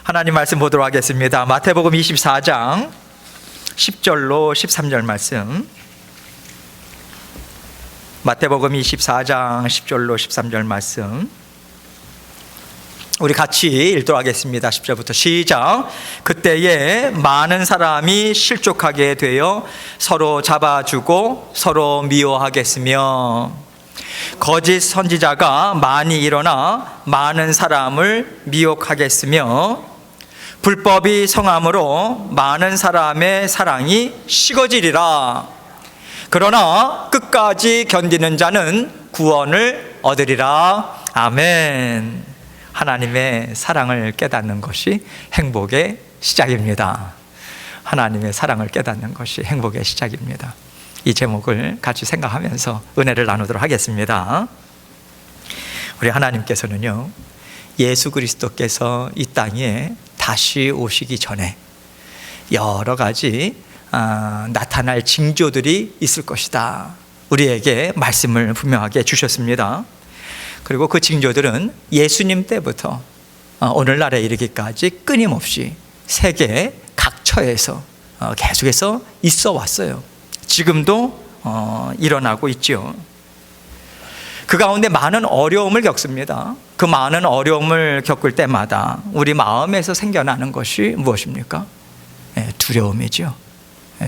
하나님 말씀 보도록 하겠습니다. 마태복음 24장 10절로 13절 말씀. 마태복음 24장 10절로 13절 말씀 우리 같이 읽도록 하겠습니다. 10절부터 시작. 그때에 많은 사람이 실족하게 되어 서로 잡아주고 서로 미워하겠으며 거짓 선지자가 많이 일어나 많은 사람을 미혹하겠으며 불법이 성함으로 많은 사람의 사랑이 식어지리라. 그러나 끝까지 견디는 자는 구원을 얻으리라. 아멘. 하나님의 사랑을 깨닫는 것이 행복의 시작입니다. 하나님의 사랑을 깨닫는 것이 행복의 시작입니다. 이 제목을 같이 생각하면서 은혜를 나누도록 하겠습니다. 우리 하나님께서는요, 예수 그리스도께서 이 땅에 다시 오시기 전에 여러 가지 나타날 징조들이 있을 것이다. 우리에게 말씀을 분명하게 주셨습니다. 그리고 그 징조들은 예수님 때부터 오늘날에 이르기까지 끊임없이 세계 각처에서 계속해서 있어 왔어요. 지금도 일어나고 있죠. 그 가운데 많은 어려움을 겪습니다. 그 많은 어려움을 겪을 때마다 우리 마음에서 생겨나는 것이 무엇입니까? 두려움이죠.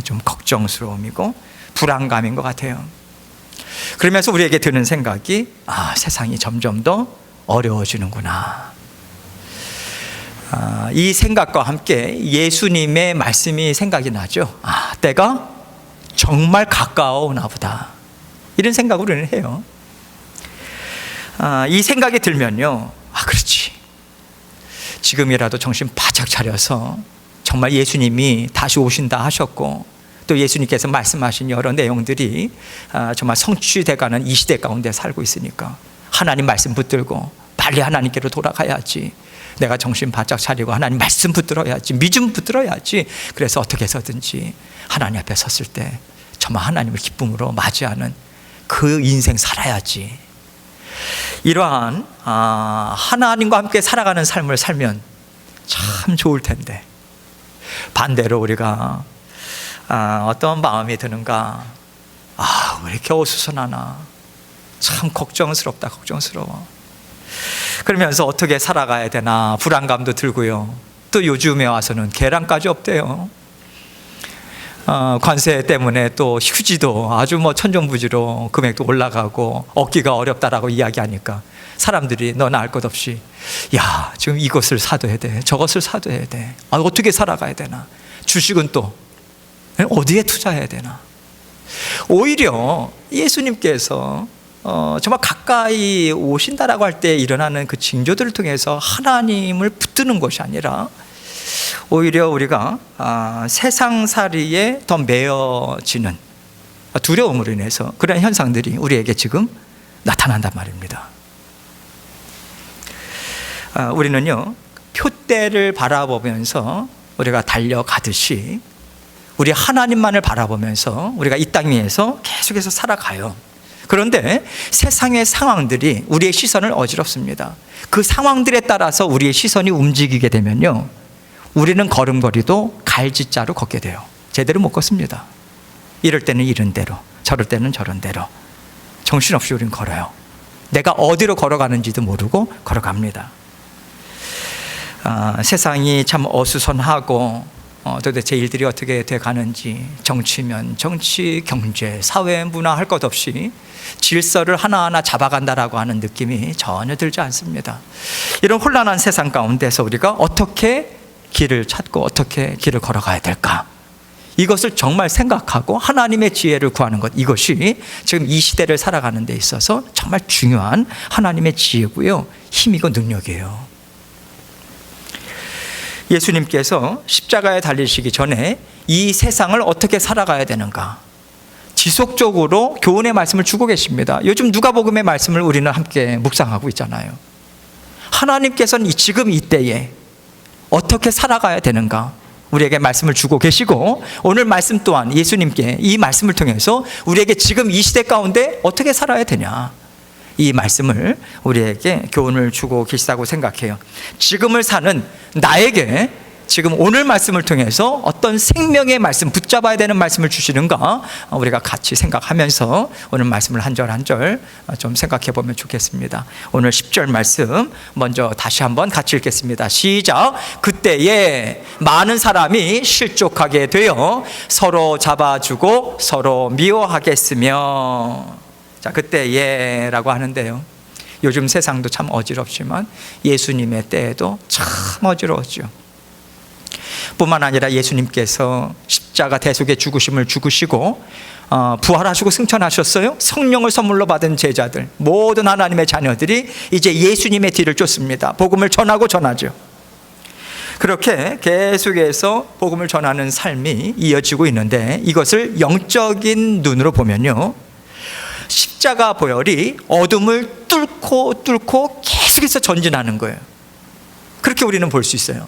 좀 걱정스러움이고 불안감인 것 같아요. 그러면서 우리에게 드는 생각이 세상이 점점 더 어려워지는구나. 이 생각과 함께 예수님의 말씀이 생각이 나죠. 때가 정말 가까워오나 보다. 이런 생각을 우리는 해요. 이 생각이 들면요, 그렇지, 지금이라도 정신 바짝 차려서 정말 예수님이 다시 오신다 하셨고 또 예수님께서 말씀하신 여러 내용들이 정말 성취돼가는 이 시대 가운데 살고 있으니까 하나님 말씀 붙들고 빨리 하나님께로 돌아가야지. 내가 정신 바짝 차리고 하나님 말씀 붙들어야지. 믿음 붙들어야지. 그래서 어떻게 해서든지 하나님 앞에 섰을 때 정말 하나님을 기쁨으로 맞이하는 그 인생 살아야지. 이러한 하나님과 함께 살아가는 삶을 살면 참 좋을 텐데, 반대로 우리가 어떤 마음이 드는가? 왜 이렇게 어수선하나? 참 걱정스럽다, 걱정스러워. 그러면서 어떻게 살아가야 되나 불안감도 들고요. 또 요즘에 와서는 계란까지 없대요. 관세 때문에 또 휴지도 아주 천정부지로 금액도 올라가고 얻기가 어렵다라고 이야기하니까 사람들이 너나 알 것 없이 지금 이것을 사둬야 돼, 저것을 사둬야 돼. 어떻게 살아가야 되나? 주식은 또 어디에 투자해야 되나? 오히려 예수님께서 정말 가까이 오신다라고 할 때 일어나는 그 징조들을 통해서 하나님을 붙드는 것이 아니라 오히려 우리가 세상살이에 더 매여지는 두려움으로 인해서 그런 현상들이 우리에게 지금 나타난단 말입니다. 우리는요, 표대를 바라보면서 우리가 달려가듯이 우리 하나님만을 바라보면서 우리가 이 땅 위에서 계속해서 살아가요. 그런데 세상의 상황들이 우리의 시선을 어지럽습니다. 그 상황들에 따라서 우리의 시선이 움직이게 되면요, 우리는 걸음걸이도 갈짓자로 걷게 돼요. 제대로 못 걷습니다. 이럴 때는 이런 대로, 저럴 때는 저런 대로 정신없이 우린 걸어요. 내가 어디로 걸어가는지도 모르고 걸어갑니다. 세상이 참 어수선하고 도대체 일들이 어떻게 돼가는지, 정치면 정치, 경제, 사회, 문화 할 것 없이 질서를 하나하나 잡아간다라고 하는 느낌이 전혀 들지 않습니다. 이런 혼란한 세상 가운데서 우리가 어떻게 길을 찾고 어떻게 길을 걸어가야 될까? 이것을 정말 생각하고 하나님의 지혜를 구하는 것, 이것이 지금 이 시대를 살아가는 데 있어서 정말 중요한 하나님의 지혜고요, 힘이고 능력이에요. 예수님께서 십자가에 달리시기 전에 이 세상을 어떻게 살아가야 되는가 지속적으로 교훈의 말씀을 주고 계십니다. 요즘 누가복음의 말씀을 우리는 함께 묵상하고 있잖아요. 하나님께서는 지금 이때에 어떻게 살아가야 되는가 우리에게 말씀을 주고 계시고, 오늘 말씀 또한 예수님께 이 말씀을 통해서 우리에게 지금 이 시대 가운데 어떻게 살아야 되냐, 이 말씀을 우리에게 교훈을 주고 계시다고 생각해요. 지금을 사는 나에게 지금 오늘 말씀을 통해서 어떤 생명의 말씀, 붙잡아야 되는 말씀을 주시는가 우리가 같이 생각하면서 오늘 말씀을 한 절 한 절 좀 생각해 보면 좋겠습니다. 오늘 10절 말씀 먼저 다시 한번 같이 읽겠습니다. 시작. 그때에 많은 사람이 실족하게 되어 서로 잡아주고 서로 미워하겠으며. 자, 그때에라고 하는데요, 요즘 세상도 참 어지럽지만 예수님의 때에도 참 어지러웠죠. 뿐만 아니라 예수님께서 십자가 대속의 죽으심을 죽으시고 부활하시고 승천하셨어요. 성령을 선물로 받은 제자들, 모든 하나님의 자녀들이 이제 예수님의 뒤를 쫓습니다. 복음을 전하고 전하죠. 그렇게 계속해서 복음을 전하는 삶이 이어지고 있는데, 이것을 영적인 눈으로 보면요, 십자가 보혈이 어둠을 뚫고 계속해서 전진하는 거예요. 그렇게 우리는 볼 수 있어요.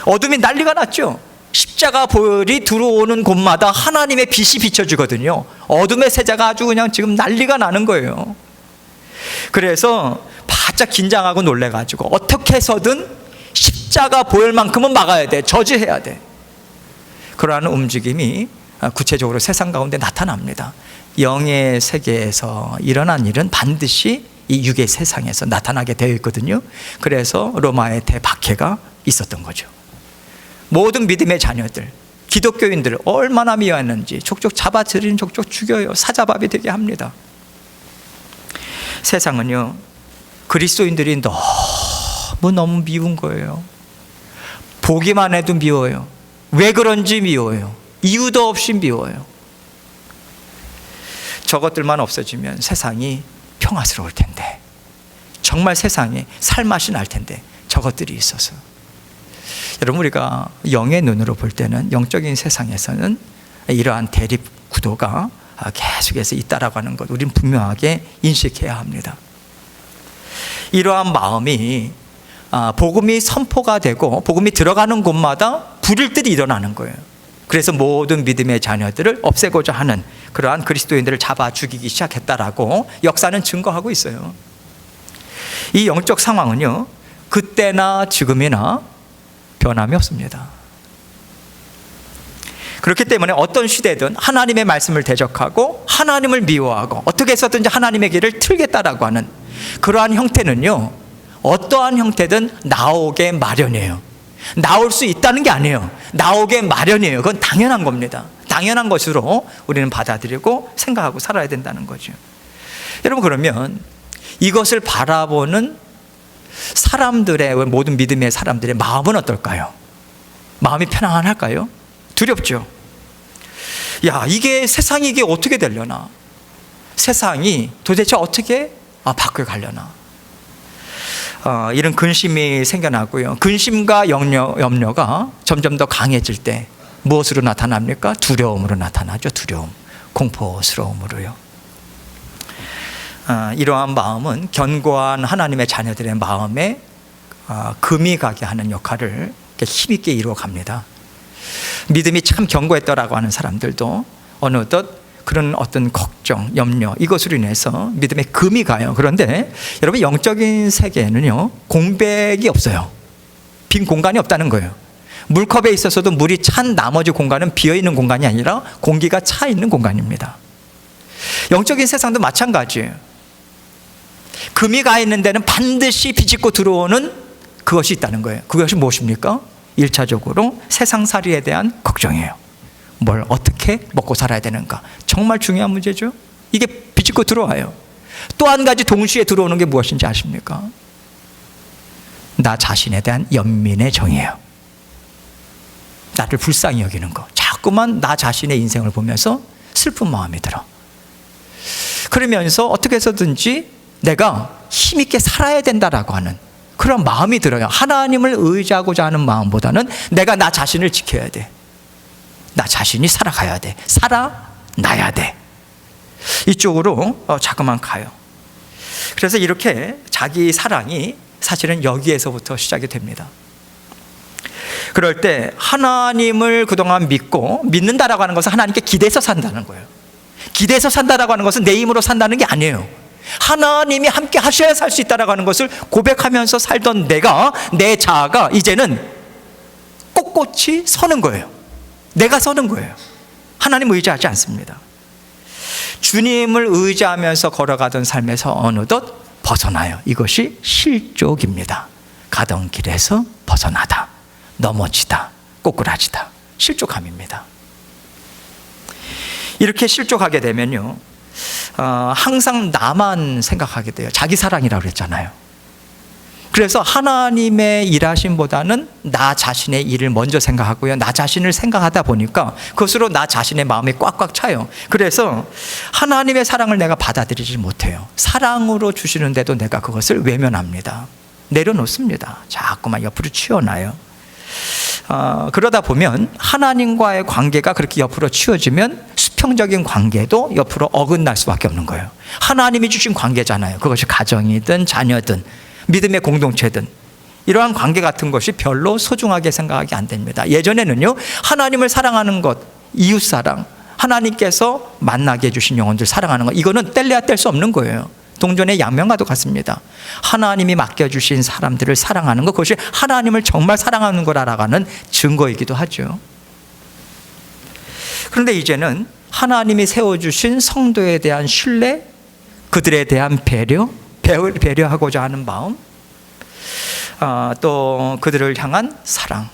어둠이 난리가 났죠. 십자가 보혈이 들어오는 곳마다 하나님의 빛이 비춰지거든요. 어둠의 세자가 아주 그냥 지금 난리가 나는 거예요. 그래서 바짝 긴장하고 놀래가지고 어떻게 해서든 십자가 보혈만큼은 막아야 돼, 저지해야 돼. 그러한 움직임이 구체적으로 세상 가운데 나타납니다. 영의 세계에서 일어난 일은 반드시 이 육의 세상에서 나타나게 되어 있거든요. 그래서 로마의 대박해가 있었던 거죠. 모든 믿음의 자녀들, 기독교인들을 얼마나 미워했는지 족족 잡아들이는 족족 죽여요. 사자밥이 되게 합니다. 세상은요, 그리스도인들이 너무 미운 거예요. 보기만 해도 미워요. 왜 그런지 미워요. 이유도 없이 미워요. 저것들만 없어지면 세상이 평화스러울 텐데, 정말 세상에 살맛이 날 텐데 저것들이 있어서. 여러분, 우리가 영의 눈으로 볼 때는 영적인 세상에서는 이러한 대립 구도가 계속해서 있다라고 하는 것, 우리는 분명하게 인식해야 합니다. 이러한 마음이 복음이 선포가 되고 복음이 들어가는 곳마다 불일들이 일어나는 거예요. 그래서 모든 믿음의 자녀들을 없애고자 하는 그러한 그리스도인들을 잡아 죽이기 시작했다라고 역사는 증거하고 있어요. 이 영적 상황은요, 그때나 지금이나 변함이 없습니다. 그렇기 때문에 어떤 시대든 하나님의 말씀을 대적하고 하나님을 미워하고 어떻게 해서든지 하나님의 길을 틀겠다라고 하는 그러한 형태는요, 어떠한 형태든 나오게 마련이에요. 나올 수 있다는 게 아니에요. 나오게 마련이에요. 그건 당연한 겁니다. 당연한 것으로 우리는 받아들이고 생각하고 살아야 된다는 거죠. 여러분, 그러면 이것을 바라보는 사람들의, 모든 믿음의 사람들의 마음은 어떨까요? 마음이 편안할까요? 두렵죠. 야, 이게 세상이 이게 어떻게 되려나? 세상이 도대체 어떻게 바뀌어가려나? 이런 근심이 생겨나고요. 근심과 염려가 점점 더 강해질 때 무엇으로 나타납니까? 두려움으로 나타나죠. 두려움, 공포스러움으로요. 이러한 마음은 견고한 하나님의 자녀들의 마음에 금이 가게 하는 역할을 힘있게 이루어갑니다. 믿음이 참 견고했더라고 하는 사람들도 어느덧 그런 어떤 걱정, 염려, 이것으로 인해서 믿음에 금이 가요. 그런데 여러분, 영적인 세계에는요, 공백이 없어요. 빈 공간이 없다는 거예요. 물컵에 있어서도 물이 찬 나머지 공간은 비어있는 공간이 아니라 공기가 차 있는 공간입니다. 영적인 세상도 마찬가지예요. 금이 가 있는 데는 반드시 비집고 들어오는 그것이 있다는 거예요. 그것이 무엇입니까? 1차적으로 세상살이에 대한 걱정이에요. 뭘 어떻게 먹고 살아야 되는가, 정말 중요한 문제죠. 이게 비집고 들어와요. 또 한 가지 동시에 들어오는 게 무엇인지 아십니까? 나 자신에 대한 연민의 정이에요. 나를 불쌍히 여기는 거. 자꾸만 나 자신의 인생을 보면서 슬픈 마음이 들어. 그러면서 어떻게 해서든지 내가 힘있게 살아야 된다라고 하는 그런 마음이 들어요. 하나님을 의지하고자 하는 마음보다는 내가 나 자신을 지켜야 돼. 나 자신이 살아가야 돼. 살아나야 돼. 이쪽으로 자꾸만 가요. 그래서 이렇게 자기 사랑이 사실은 여기에서부터 시작이 됩니다. 그럴 때 하나님을 그동안 믿는다라고 하는 것은 하나님께 기대서 산다는 거예요. 기대서 산다라고 하는 것은 내 힘으로 산다는 게 아니에요. 하나님이 함께 하셔야 살 수 있다라고 하는 것을 고백하면서 살던 내 자아가 이제는 꼿꼿이 서는 거예요. 내가 서는 거예요. 하나님 의지하지 않습니다. 주님을 의지하면서 걸어가던 삶에서 어느덧 벗어나요. 이것이 실족입니다. 가던 길에서 벗어나다, 넘어지다, 꼬꾸라지다, 실족함입니다. 이렇게 실족하게 되면요, 항상 나만 생각하게 돼요. 자기 사랑이라고 그랬잖아요. 그래서 하나님의 일하심보다는 나 자신의 일을 먼저 생각하고요, 나 자신을 생각하다 보니까 그것으로 나 자신의 마음이 꽉꽉 차요. 그래서 하나님의 사랑을 내가 받아들이지 못해요. 사랑으로 주시는데도 내가 그것을 외면합니다. 내려놓습니다. 자꾸만 옆으로 치워놔요. 그러다 보면 하나님과의 관계가 그렇게 옆으로 치워지면 수평적인 관계도 옆으로 어긋날 수밖에 없는 거예요. 하나님이 주신 관계잖아요. 그것이 가정이든 자녀든 믿음의 공동체든 이러한 관계 같은 것이 별로 소중하게 생각하기 안 됩니다. 예전에는요, 하나님을 사랑하는 것, 이웃사랑, 하나님께서 만나게 해주신 영혼들 사랑하는 것, 이거는 뗄래야 뗄 수 없는 거예요. 동전의 양면과도 같습니다. 하나님이 맡겨주신 사람들을 사랑하는 것, 그것이 하나님을 정말 사랑하는 거라는 증거이기도 하죠. 그런데 이제는 하나님이 세워주신 성도에 대한 신뢰, 그들에 대한 배려하고자 하는 마음, 또 그들을 향한 사랑,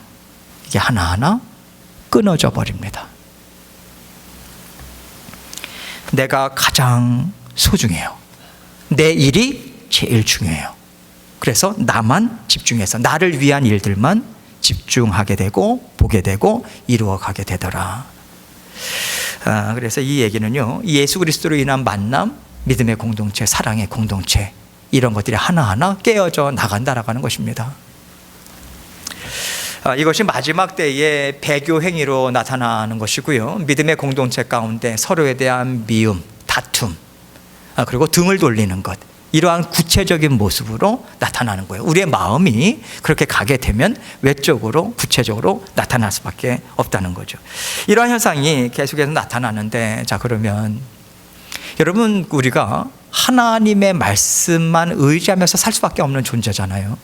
이게 하나하나 끊어져 버립니다. 내가 가장 소중해요. 내 일이 제일 중요해요. 그래서 나만 집중해서 나를 위한 일들만 집중하게 되고 보게 되고 이루어가게 되더라. 그래서 이 얘기는요, 예수 그리스도로 인한 만남, 믿음의 공동체, 사랑의 공동체, 이런 것들이 하나하나 깨어져 나간다라고 하는 것입니다. 이것이 마지막 때의 배교 행위로 나타나는 것이고요, 믿음의 공동체 가운데 서로에 대한 미움, 다툼, 그리고 등을 돌리는 것, 이러한 구체적인 모습으로 나타나는 거예요. 우리의 마음이 그렇게 가게 되면 외적으로 구체적으로 나타날 수밖에 없다는 거죠. 이러한 현상이 계속해서 나타나는데, 자, 그러면 여러분, 우리가 하나님의 말씀만 의지하면서 살 수밖에 없는 존재잖아요.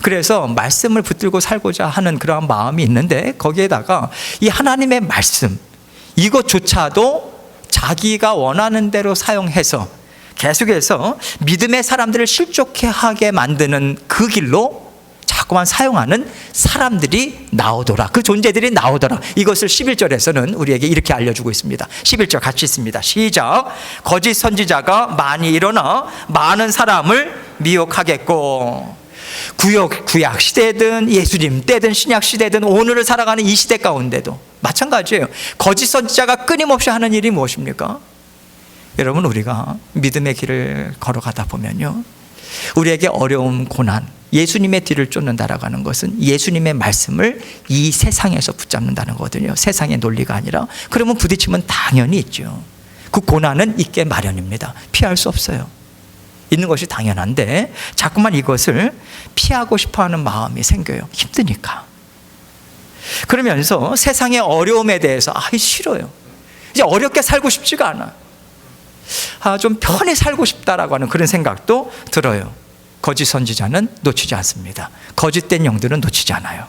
그래서 말씀을 붙들고 살고자 하는 그러한 마음이 있는데, 거기에다가 이 하나님의 말씀, 이것조차도 자기가 원하는 대로 사용해서 계속해서 믿음의 사람들을 실족해 하게 만드는 그 길로 자꾸만 사용하는 사람들이 나오더라. 그 존재들이 나오더라. 이것을 11절에서는 우리에게 이렇게 알려주고 있습니다. 11절 같이 있습니다. 시작. 거짓 선지자가 많이 일어나 많은 사람을 미혹하겠고. 구약 시대든 예수님 때든 신약 시대든 오늘을 살아가는 이 시대 가운데도 마찬가지예요. 거짓 선지자가 끊임없이 하는 일이 무엇입니까? 여러분, 우리가 믿음의 길을 걸어가다 보면요, 우리에게 어려움, 고난, 예수님의 뒤를 쫓는다라고 하는 것은 예수님의 말씀을 이 세상에서 붙잡는다는 거거든요. 세상의 논리가 아니라. 그러면 부딪히면 당연히 있죠. 그 고난은 있게 마련입니다. 피할 수 없어요. 있는 것이 당연한데 자꾸만 이것을 피하고 싶어하는 마음이 생겨요. 힘드니까. 그러면서 세상의 어려움에 대해서 싫어요. 이제 어렵게 살고 싶지가 않아. 좀 편히 살고 싶다라고 하는 그런 생각도 들어요. 거짓 선지자는 놓치지 않습니다. 거짓된 영들은 놓치지 않아요.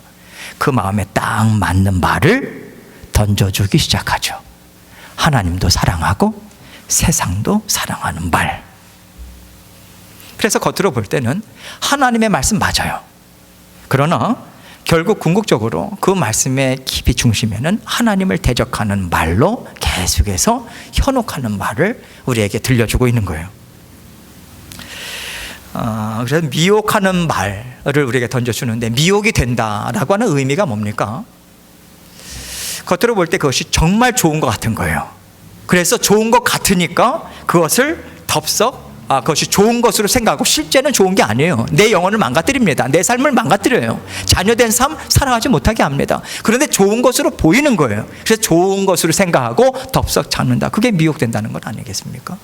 그 마음에 딱 맞는 말을 던져주기 시작하죠. 하나님도 사랑하고 세상도 사랑하는 말. 그래서 겉으로 볼 때는 하나님의 말씀 맞아요. 그러나 결국 궁극적으로 그 말씀의 깊이 중심에는 하나님을 대적하는 말로 계속해서 현혹하는 말을 우리에게 들려주고 있는 거예요. 그래서 미혹하는 말을 우리에게 던져주는데, 미혹이 된다라고 하는 의미가 뭡니까? 겉으로 볼 때 그것이 정말 좋은 것 같은 거예요. 그래서 좋은 것 같으니까 그것을 덥석 그것이 좋은 것으로 생각하고 실제는 좋은 게 아니에요. 내 영혼을 망가뜨립니다. 내 삶을 망가뜨려요. 자녀된 삶 살아가지 못하게 합니다. 그런데 좋은 것으로 보이는 거예요. 그래서 좋은 것으로 생각하고 덥석 잡는다. 그게 미혹된다는 건 아니겠습니까?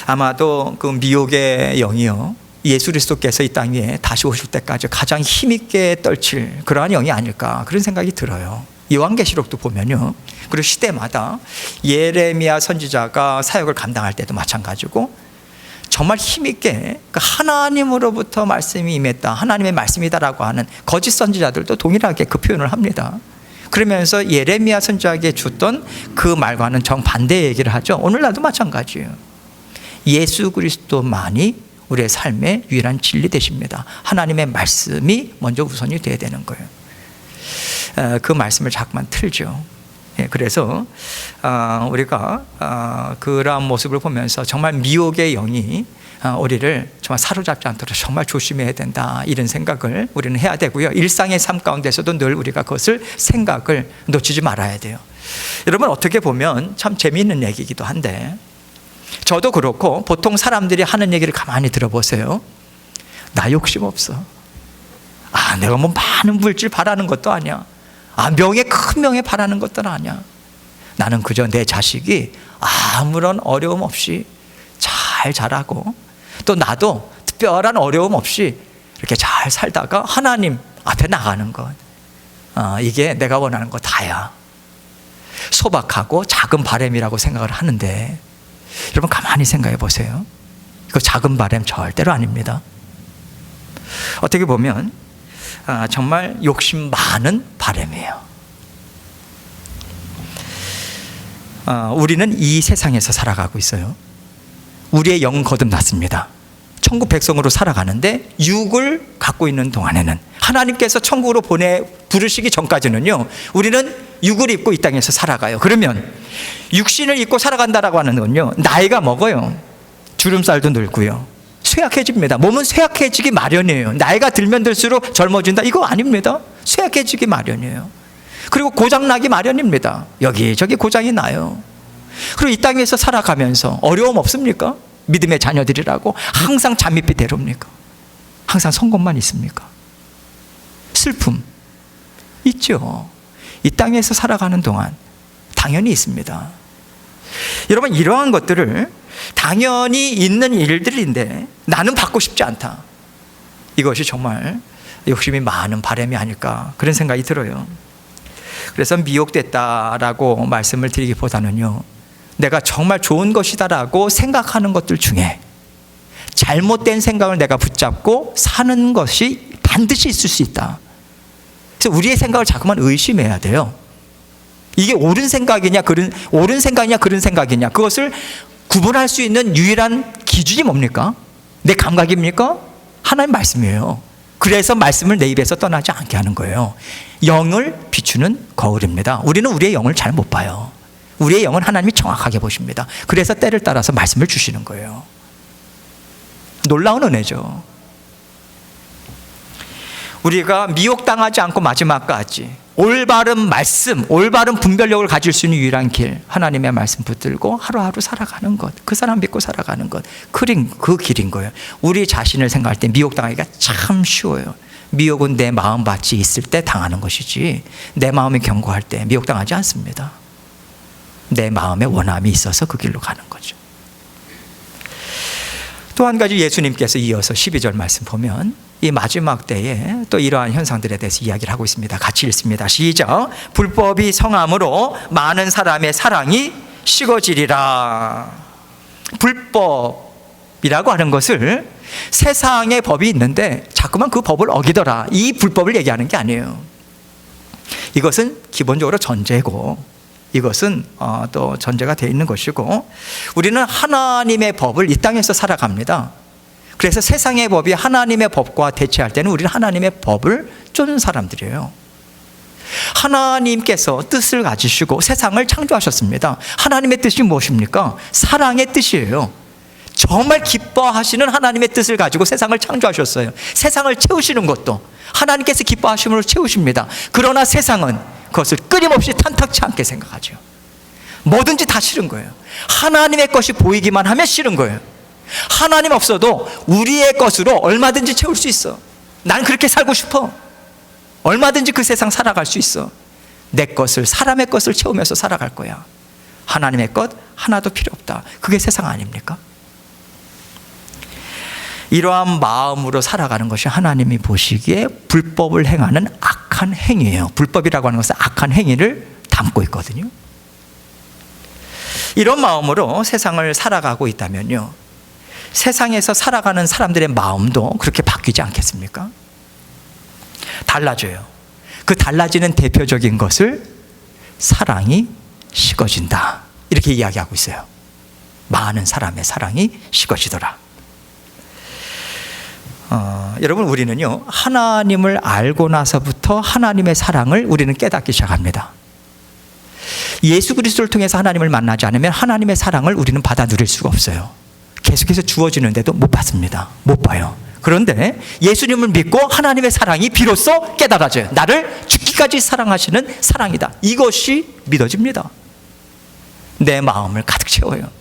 아마도 그 미혹의 영이요, 예수 그리스도께서 이 땅 위에 다시 오실 때까지 가장 힘있게 떨칠 그러한 영이 아닐까, 그런 생각이 들어요. 요한계시록도 보면요, 그리고 시대마다 예레미야 선지자가 사역을 감당할 때도 마찬가지고 정말 힘있게 하나님으로부터 말씀이 임했다, 하나님의 말씀이다라고 하는 거짓 선지자들도 동일하게 그 표현을 합니다. 그러면서 예레미야 선지자에게 줬던 그 말과는 정반대의 얘기를 하죠. 오늘날도 마찬가지예요. 예수 그리스도만이 우리의 삶의 유일한 진리 되십니다. 하나님의 말씀이 먼저 우선이 돼야 되는 거예요. 그 말씀을 자꾸만 틀죠. 그래서 우리가 그러한 모습을 보면서 정말 미혹의 영이 우리를 정말 사로잡지 않도록 정말 조심해야 된다, 이런 생각을 우리는 해야 되고요. 일상의 삶 가운데서도 늘 우리가 그것을 생각을 놓치지 말아야 돼요. 여러분, 어떻게 보면 참 재미있는 얘기이기도 한데, 저도 그렇고 보통 사람들이 하는 얘기를 가만히 들어보세요. 나 욕심 없어. 내가 뭐 많은 물질 바라는 것도 아니야. 명예, 큰 명예 바라는 것도 아니야. 나는 그저 내 자식이 아무런 어려움 없이 잘 자라고, 또 나도 특별한 어려움 없이 이렇게 잘 살다가 하나님 앞에 나가는 것, 이게 내가 원하는 거 다야. 소박하고 작은 바람이라고 생각을 하는데, 여러분 가만히 생각해 보세요. 이거 작은 바람 절대로 아닙니다. 어떻게 보면 정말 욕심 많은 바람이에요. 우리는 이 세상에서 살아가고 있어요. 우리의 영은 거듭났습니다. 천국 백성으로 살아가는데, 육을 갖고 있는 동안에는, 하나님께서 천국으로 부르시기 전까지는요, 우리는 육을 입고 이 땅에서 살아가요. 그러면 육신을 입고 살아간다라고 하는 건요, 나이가 먹어요. 주름살도 늙고요, 쇠약해집니다. 몸은 쇠약해지기 마련이에요. 나이가 들면 들수록 젊어진다, 이거 아닙니다. 쇠약해지기 마련이에요. 그리고 고장나기 마련입니다. 여기저기 고장이 나요. 그리고 이 땅에서 살아가면서 어려움 없습니까? 믿음의 자녀들이라고 항상 잠입이 대롭니까? 항상 성공만 있습니까? 슬픔 있죠. 이 땅에서 살아가는 동안 당연히 있습니다. 여러분, 이러한 것들을 당연히 있는 일들인데 나는 받고 싶지 않다, 이것이 정말 욕심이 많은 바람이 아닐까, 그런 생각이 들어요. 그래서 미혹됐다라고 말씀을 드리기보다는요, 내가 정말 좋은 것이다라고 생각하는 것들 중에 잘못된 생각을 내가 붙잡고 사는 것이 반드시 있을 수 있다. 그래서 우리의 생각을 자꾸만 의심해야 돼요. 이게 옳은 생각이냐 그런 생각이냐, 그것을 구분할 수 있는 유일한 기준이 뭡니까? 내 감각입니까? 하나님 말씀이에요. 그래서 말씀을 내 입에서 떠나지 않게 하는 거예요. 영을 비추는 거울입니다. 우리는 우리의 영을 잘 못 봐요. 우리의 영은 하나님이 정확하게 보십니다. 그래서 때를 따라서 말씀을 주시는 거예요. 놀라운 은혜죠. 우리가 미혹당하지 않고 마지막까지 올바른 말씀, 올바른 분별력을 가질 수 있는 유일한 길, 하나님의 말씀 붙들고 하루하루 살아가는 것, 그 사람 믿고 살아가는 것, 그 길인 거예요. 우리 자신을 생각할 때 미혹당하기가 참 쉬워요. 미혹은 내 마음밭이 있을 때 당하는 것이지, 내 마음이 견고할 때 미혹당하지 않습니다. 내 마음에 원함이 있어서 그 길로 가는 거죠. 또 한 가지, 예수님께서 이어서 12절 말씀 보면 이 마지막 때에 또 이러한 현상들에 대해서 이야기를 하고 있습니다. 같이 읽습니다. 시작. 불법이 성함으로 많은 사람의 사랑이 식어지리라. 불법이라고 하는 것을, 세상의 법이 있는데 자꾸만 그 법을 어기더라, 이 불법을 얘기하는 게 아니에요. 이것은 기본적으로 전제고, 이것은 또 전제가 되어 있는 것이고, 우리는 하나님의 법을 이 땅에서 살아갑니다. 그래서 세상의 법이 하나님의 법과 대체할 때는 우리는 하나님의 법을 쫓는 사람들이에요. 하나님께서 뜻을 가지시고 세상을 창조하셨습니다. 하나님의 뜻이 무엇입니까? 사랑의 뜻이에요. 정말 기뻐하시는 하나님의 뜻을 가지고 세상을 창조하셨어요. 세상을 채우시는 것도 하나님께서 기뻐하심으로 채우십니다. 그러나 세상은 그것을 끊임없이 탐탁치 않게 생각하죠. 뭐든지 다 싫은 거예요. 하나님의 것이 보이기만 하면 싫은 거예요. 하나님 없어도 우리의 것으로 얼마든지 채울 수 있어. 난 그렇게 살고 싶어. 얼마든지 그 세상 살아갈 수 있어. 내 것을, 사람의 것을 채우면서 살아갈 거야. 하나님의 것 하나도 필요 없다. 그게 세상 아닙니까? 이러한 마음으로 살아가는 것이 하나님이 보시기에 불법을 행하는 악한 행위예요. 불법이라고 하는 것은 악한 착한 행위를 담고 있거든요. 이런 마음으로 세상을 살아가고 있다면요, 세상에서 살아가는 사람들의 마음도 그렇게 바뀌지 않겠습니까? 달라져요. 그 달라지는 대표적인 것을 사랑이 식어진다, 이렇게 이야기하고 있어요. 많은 사람의 사랑이 식어지더라. 여러분, 우리는요, 하나님을 알고 나서부터 하나님의 사랑을 우리는 깨닫기 시작합니다. 예수 그리스도를 통해서 하나님을 만나지 않으면 하나님의 사랑을 우리는 받아 누릴 수가 없어요. 계속해서 주어지는데도 못 받습니다. 못 봐요. 그런데 예수님을 믿고 하나님의 사랑이 비로소 깨달아져요. 나를 죽기까지 사랑하시는 사랑이다, 이것이 믿어집니다. 내 마음을 가득 채워요.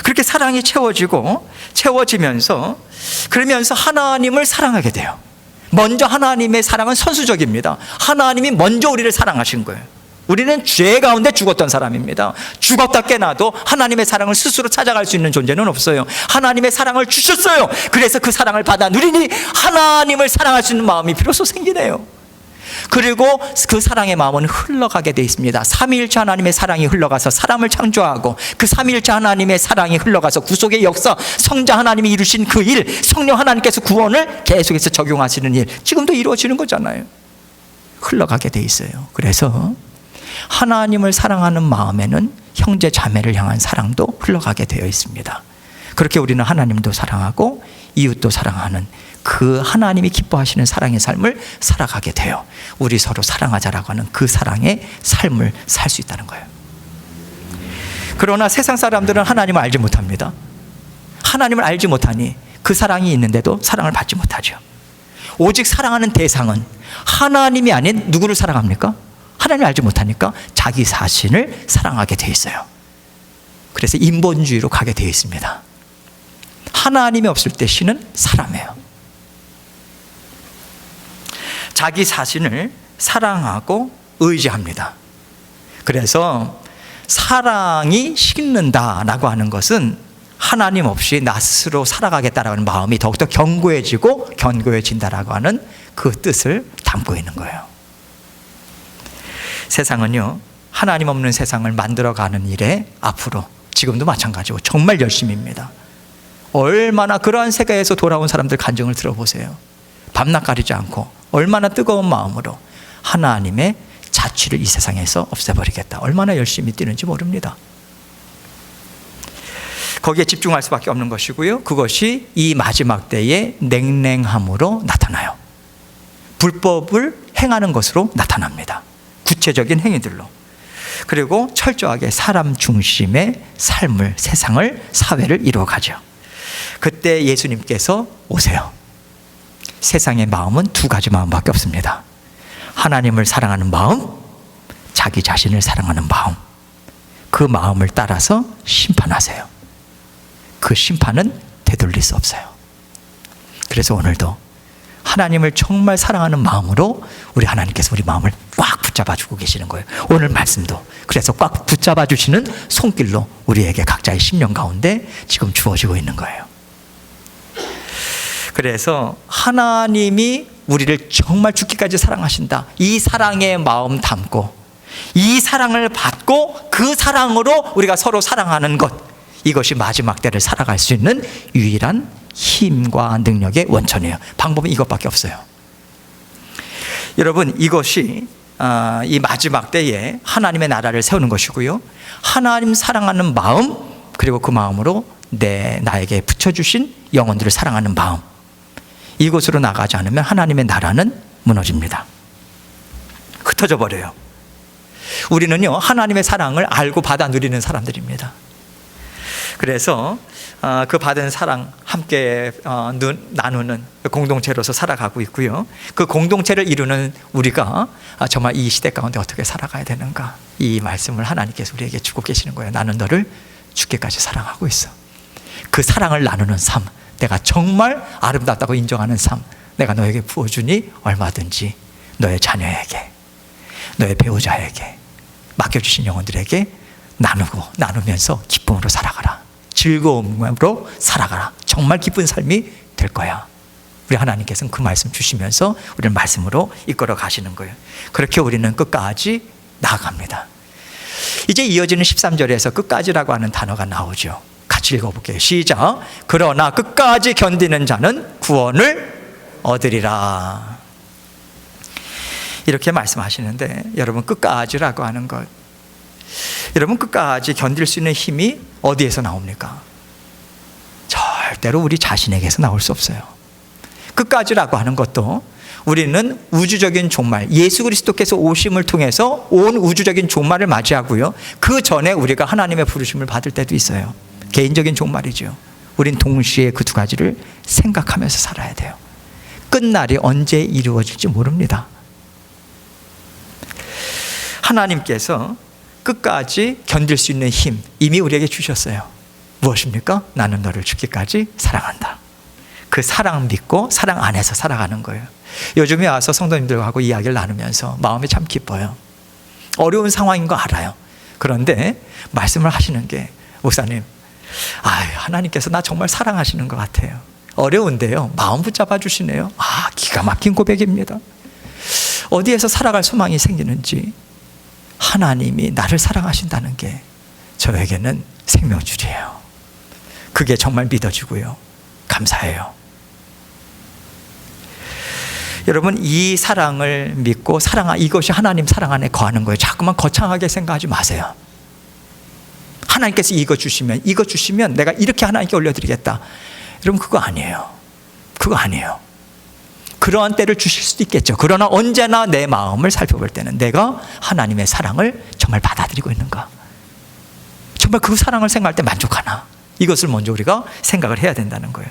그렇게 사랑이 채워지면서 그러면서 하나님을 사랑하게 돼요. 먼저 하나님의 사랑은 선수적입니다. 하나님이 먼저 우리를 사랑하신 거예요. 우리는 죄 가운데 죽었던 사람입니다. 죽었다 깨나도 하나님의 사랑을 스스로 찾아갈 수 있는 존재는 없어요. 하나님의 사랑을 주셨어요. 그래서 그 사랑을 받아 누리니 하나님을 사랑할 수 있는 마음이 비로소 생기네요. 그리고 그 사랑의 마음은 흘러가게 되어 있습니다. 삼위일체 하나님의 사랑이 흘러가서 사람을 창조하고, 그 삼위일체 하나님의 사랑이 흘러가서 구속의 역사, 성자 하나님이 이루신 그 일, 성령 하나님께서 구원을 계속해서 적용하시는 일, 지금도 이루어지는 거잖아요. 흘러가게 되어 있어요. 그래서 하나님을 사랑하는 마음에는 형제 자매를 향한 사랑도 흘러가게 되어 있습니다. 그렇게 우리는 하나님도 사랑하고 이웃도 사랑하는 그 하나님이 기뻐하시는 사랑의 삶을 살아가게 돼요. 우리 서로 사랑하자라고 하는 그 사랑의 삶을 살 수 있다는 거예요. 그러나 세상 사람들은 하나님을 알지 못합니다. 하나님을 알지 못하니 그 사랑이 있는데도 사랑을 받지 못하죠. 오직 사랑하는 대상은 하나님이 아닌 누구를 사랑합니까? 하나님을 알지 못하니까 자기 자신을 사랑하게 돼 있어요. 그래서 인본주의로 가게 되어 있습니다. 하나님이 없을 때 신은 사람이에요. 자기 자신을 사랑하고 의지합니다. 그래서 사랑이 식는다라고 하는 것은 하나님 없이 나 스스로 살아가겠다라는 마음이 더욱더 견고해지고 견고해진다라고 하는 그 뜻을 담고 있는 거예요. 세상은요, 하나님 없는 세상을 만들어가는 일에 앞으로 지금도 마찬가지고 정말 열심입니다. 얼마나 그러한 세계에서 돌아온 사람들 간증을 들어보세요. 밤낮 가리지 않고 얼마나 뜨거운 마음으로 하나님의 자취를 이 세상에서 없애버리겠다, 얼마나 열심히 뛰는지 모릅니다. 거기에 집중할 수밖에 없는 것이고요, 그것이 이 마지막 때의 냉랭함으로 나타나요. 불법을 행하는 것으로 나타납니다. 구체적인 행위들로. 그리고 철저하게 사람 중심의 삶을, 세상을, 사회를 이루어가죠. 그때 예수님께서 오세요. 세상의 마음은 두 가지 마음밖에 없습니다. 하나님을 사랑하는 마음, 자기 자신을 사랑하는 마음. 그 마음을 따라서 심판하세요. 그 심판은 되돌릴 수 없어요. 그래서 오늘도 하나님을 정말 사랑하는 마음으로 우리 하나님께서 우리 마음을 꽉 붙잡아 주고 계시는 거예요. 오늘 말씀도 그래서 꽉 붙잡아 주시는 손길로 우리에게 각자의 심령 가운데 지금 주어지고 있는 거예요. 그래서 하나님이 우리를 정말 죽기까지 사랑하신다, 이 사랑의 마음 담고 이 사랑을 받고 그 사랑으로 우리가 서로 사랑하는 것, 이것이 마지막 때를 살아갈 수 있는 유일한 힘과 능력의 원천이에요. 방법은 이것밖에 없어요. 여러분, 이것이 이 마지막 때에 하나님의 나라를 세우는 것이고요, 하나님 사랑하는 마음, 그리고 그 마음으로 나에게 붙여주신 영혼들을 사랑하는 마음, 이곳으로 나가지 않으면 하나님의 나라는 무너집니다. 흩어져 버려요. 우리는요, 하나님의 사랑을 알고 받아 누리는 사람들입니다. 그래서 그 받은 사랑 함께 나누는 공동체로서 살아가고 있고요, 그 공동체를 이루는 우리가 정말 이 시대 가운데 어떻게 살아가야 되는가, 이 말씀을 하나님께서 우리에게 주고 계시는 거예요. 나는 너를 죽기까지 사랑하고 있어. 그 사랑을 나누는 삶, 내가 정말 아름답다고 인정하는 삶, 내가 너에게 부어주니 얼마든지 너의 자녀에게, 너의 배우자에게, 맡겨주신 영혼들에게 나누면서 기쁨으로 살아가라, 즐거움으로 살아가라. 정말 기쁜 삶이 될 거야. 우리 하나님께서는 그 말씀 주시면서 우리를 말씀으로 이끌어 가시는 거예요. 그렇게 우리는 끝까지 나아갑니다. 이제 이어지는 13절에서 끝까지라고 하는 단어가 나오죠. 같이 읽어볼게요. 시작. 그러나 끝까지 견디는 자는 구원을 얻으리라. 이렇게 말씀하시는데 여러분, 끝까지라고 하는 것, 여러분, 끝까지 견딜 수 있는 힘이 어디에서 나옵니까? 절대로 우리 자신에게서 나올 수 없어요. 끝까지라고 하는 것도 우리는 우주적인 종말, 예수 그리스도께서 오심을 통해서 온 우주적인 종말을 맞이하고요, 그 전에 우리가 하나님의 부르심을 받을 때도 있어요. 개인적인 종말이죠. 우린 동시에 그 두 가지를 생각하면서 살아야 돼요. 끝날이 언제 이루어질지 모릅니다. 하나님께서 끝까지 견딜 수 있는 힘 이미 우리에게 주셨어요. 무엇입니까? 나는 너를 죽기까지 사랑한다. 그 사랑 믿고 사랑 안에서 살아가는 거예요. 요즘에 와서 성도님들하고 이야기를 나누면서 마음이 참 기뻐요. 어려운 상황인 거 알아요. 그런데 말씀을 하시는 게, 목사님, 하나님께서 나 정말 사랑하시는 것 같아요. 어려운데요, 마음 붙잡아 주시네요. 기가 막힌 고백입니다. 어디에서 살아갈 소망이 생기는지 하나님이 나를 사랑하신다는 게 저에게는 생명줄이에요. 그게 정말 믿어지고요, 감사해요. 여러분, 이 사랑을 믿고 이것이 하나님 사랑 안에 거하는 거예요. 자꾸만 거창하게 생각하지 마세요. 하나님께서 이거 주시면 내가 이렇게 하나님께 올려드리겠다. 여러분, 그거 아니에요. 그거 아니에요. 그러한 때를 주실 수도 있겠죠. 그러나 언제나 내 마음을 살펴볼 때는 내가 하나님의 사랑을 정말 받아들이고 있는가, 정말 그 사랑을 생각할 때 만족하나, 이것을 먼저 우리가 생각을 해야 된다는 거예요.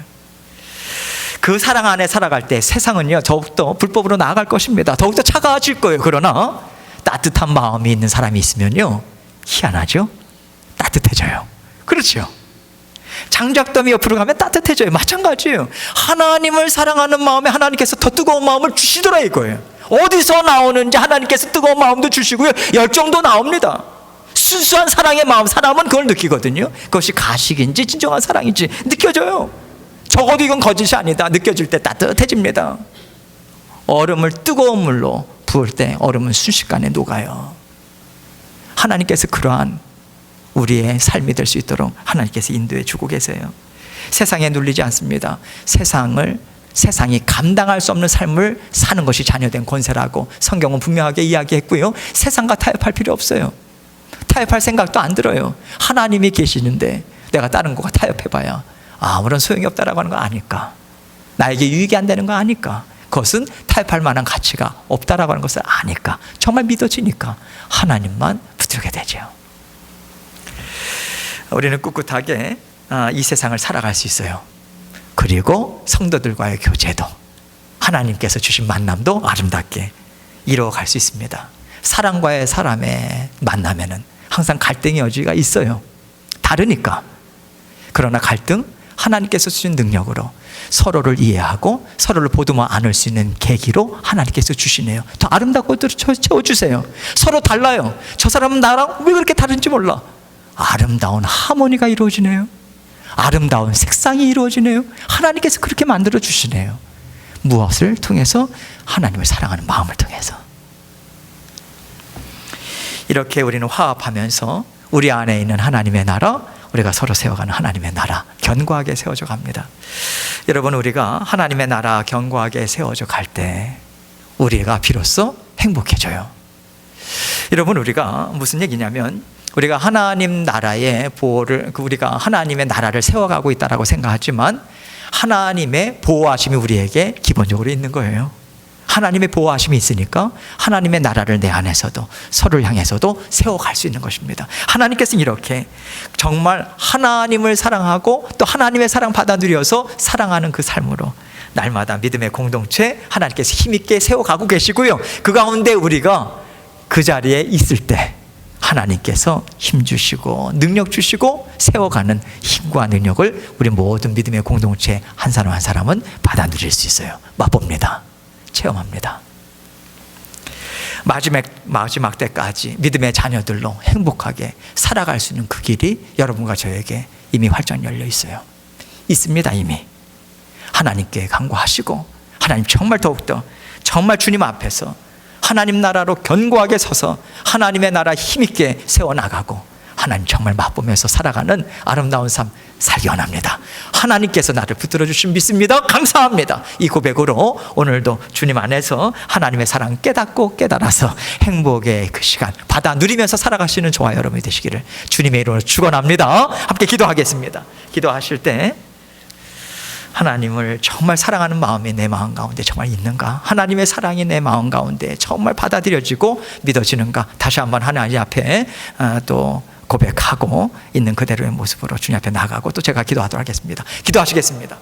그 사랑 안에 살아갈 때 세상은요, 더욱더 불법으로 나아갈 것입니다. 더욱더 차가워질 거예요. 그러나 따뜻한 마음이 있는 사람이 있으면요, 희한하죠? 따뜻해져요. 그렇죠? 장작더미 옆으로 가면 따뜻해져요. 마찬가지예요. 하나님을 사랑하는 마음에 하나님께서 더 뜨거운 마음을 주시더라, 이거예요. 어디서 나오는지 하나님께서 뜨거운 마음도 주시고요, 열정도 나옵니다. 순수한 사랑의 마음, 사람은 그걸 느끼거든요. 그것이 가식인지 진정한 사랑인지 느껴져요. 적어도 이건 거짓이 아니다. 느껴질 때 따뜻해집니다. 얼음을 뜨거운 물로 부을 때 얼음은 순식간에 녹아요. 하나님께서 그러한 우리의 삶이 될 수 있도록 하나님께서 인도해 주고 계세요. 세상에 눌리지 않습니다. 세상이 감당할 수 없는 삶을 사는 것이 자녀된 권세라고 성경은 분명하게 이야기했고요, 세상과 타협할 필요 없어요. 타협할 생각도 안 들어요. 하나님이 계시는데 내가 다른 것과 타협해봐야 아무런 소용이 없다라고 하는 거 아닐까, 나에게 유익이 안 되는 거 아닐까, 그것은 타협할 만한 가치가 없다라고 하는 것을 아니까, 정말 믿어지니까 하나님만 붙들게 되죠. 우리는 꿋꿋하게 이 세상을 살아갈 수 있어요. 그리고 성도들과의 교제도, 하나님께서 주신 만남도 아름답게 이루어갈 수 있습니다. 사랑과의 사람의 만남에는 항상 갈등의 여지가 있어요. 다르니까. 그러나 갈등, 하나님께서 주신 능력으로 서로를 이해하고 서로를 보듬어 안을 수 있는 계기로 하나님께서 주시네요. 더 아름답고 채워주세요. 서로 달라요. 저 사람은 나랑 왜 그렇게 다른지 몰라. 아름다운 하모니가 이루어지네요. 아름다운 색상이 이루어지네요. 하나님께서 그렇게 만들어 주시네요. 무엇을 통해서? 하나님을 사랑하는 마음을 통해서. 이렇게 우리는 화합하면서 우리 안에 있는 하나님의 나라, 우리가 서로 세워가는 하나님의 나라 견고하게 세워져 갑니다. 여러분, 우리가 하나님의 나라 견고하게 세워져 갈 때 우리가 비로소 행복해져요. 여러분, 우리가 무슨 얘기냐면, 우리가 하나님 나라의 보호를, 우리가 하나님의 나라를 세워가고 있다라고 생각하지만 하나님의 보호하심이 우리에게 기본적으로 있는 거예요. 하나님의 보호하심이 있으니까 하나님의 나라를 내 안에서도 서로를 향해서도 세워갈 수 있는 것입니다. 하나님께서는 이렇게 정말 하나님을 사랑하고 또 하나님의 사랑 받아 누려서 사랑하는 그 삶으로 날마다 믿음의 공동체 하나님께서 힘있게 세워가고 계시고요, 그 가운데 우리가 그 자리에 있을 때 하나님께서 힘 주시고 능력 주시고 세워가는 힘과 능력을 우리 모든 믿음의 공동체 한 사람 한 사람은 받아 누릴 수 있어요. 맛봅니다. 체험합니다. 마지막 때까지 믿음의 자녀들로 행복하게 살아갈 수 있는 그 길이 여러분과 저에게 이미 활짝 열려 있어요. 있습니다. 이미 하나님께 간구하시고, 하나님 정말 더욱더 정말 주님 앞에서 하나님 나라로 견고하게 서서 하나님의 나라 힘있게 세워나가고 하나님 정말 맛보면서 살아가는 아름다운 삶 살기 원합니다. 하나님께서 나를 붙들어 주신 믿습니다. 감사합니다. 이 고백으로 오늘도 주님 안에서 하나님의 사랑 깨닫고 깨달아서 행복의 그 시간 받아 누리면서 살아가시는 저와 여러분이 되시기를 주님의 이름으로 축원합니다. 함께 기도하겠습니다. 기도하실 때 하나님을 정말 사랑하는 마음이 내 마음 가운데 정말 있는가? 하나님의 사랑이 내 마음 가운데 정말 받아들여지고 믿어지는가? 다시 한번 하나님 앞에 또 고백하고 있는 그대로의 모습으로 주님 앞에 나가고 또 제가 기도하도록 하겠습니다. 기도하시겠습니다.